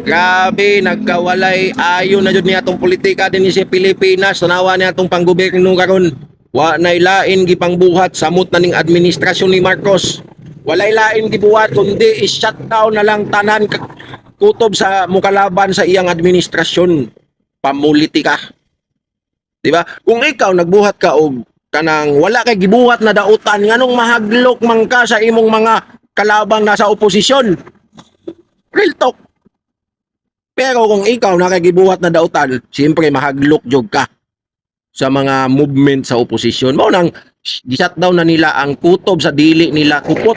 Grabe, nagkawalay ayo na jud niya atong politika din sa Pilipinas. Tanawa niya atong panggobyerno karon. Wa nay lain gipangbuhat samot na ning administrasyon ni Marcos. Walay lain gibuhat kundi i-shutdown na lang tanan kutob sa mukalaban sa iyang administrasyon. Pamulitika. Di ba? Kung ikaw nagbuhat ka og kanang wala kay gibuhat na dautan nganong mahaglok man ka sa imong mga kalabang nasa oposisyon. Real talk. Pero kung ikaw nakagibuhat na dautan, siyempre mahaglok jog ka sa mga movement sa oposisyon. Mao nang gi-shutdown na nila ang kutob sa dili nila kupot.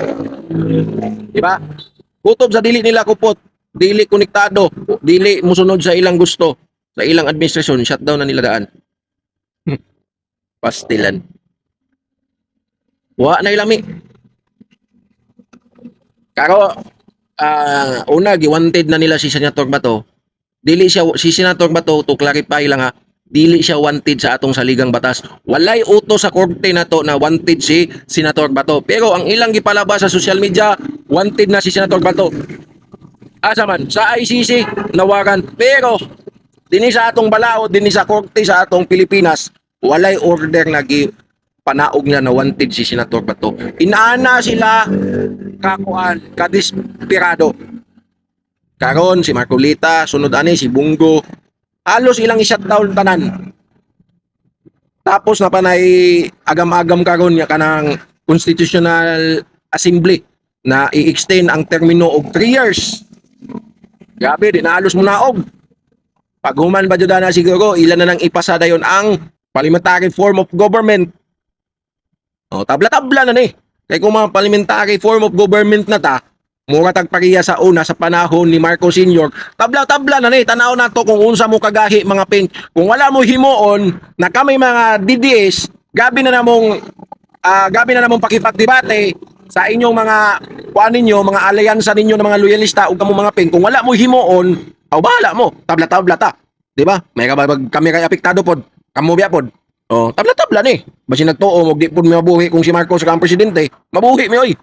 Di ba? Kutob sa dili nila kupot, dili konektado, dili musunod sa ilang gusto, sa ilang administrasyon, shutdown na nila daan. Pastilan. Wa na ilami. Karo una giwanted na nila si Senator Bato. Dili siya si Senator Bato to clarify lang ha. Dili siya wanted sa atong saligang batas. Walay utos sa korte na to na wanted si Senator Bato. Pero ang ilang gipalabas sa social media, wanted na si Senator Bato. Asa man sa ICC nawaran, pero dinhi sa atong balaod, dinhi sa korte sa atong Pilipinas, walay order na panaog niya na wanted si Senator Bato. Inaana sila kakuan, kadesperado. Karon si Marcolita, sunod ani si Bungo, halos ilang i-shutdown tanan. Tapos na panay agam-agam karon nya kanang Constitutional Assembly na i-extend ang termino og 3 years. Grabe, di na halos mo naog. Pag human ba jud na siguro, ilan na nang ipasa dayon ang parliamentary form of government. O, tabla-tabla na ni. Kaya kung mga parliamentary form of government na ta, mura tagpariya sa una sa panahon ni Marcos Sr., tabla-tabla na ni. Tanaw na to kung unsa mo kagahi mga ping. Kung wala mo himuon na kami mga DDS, gabi na namong pakipagdebate sa inyong mga kuan ninyo, mga alyansa ninyo ng mga loyalista ug kamo mga ping. Kung wala mo himuon, bahala mo. Tabla-tabla ta. Di ba? May kami kay apektado pod. Kamo biya pod. Oh, tabla-tabla ni. Basi nagtuo og di pud mabuhi kung si Marcos ka ang presidente. Mabuhi mi oy.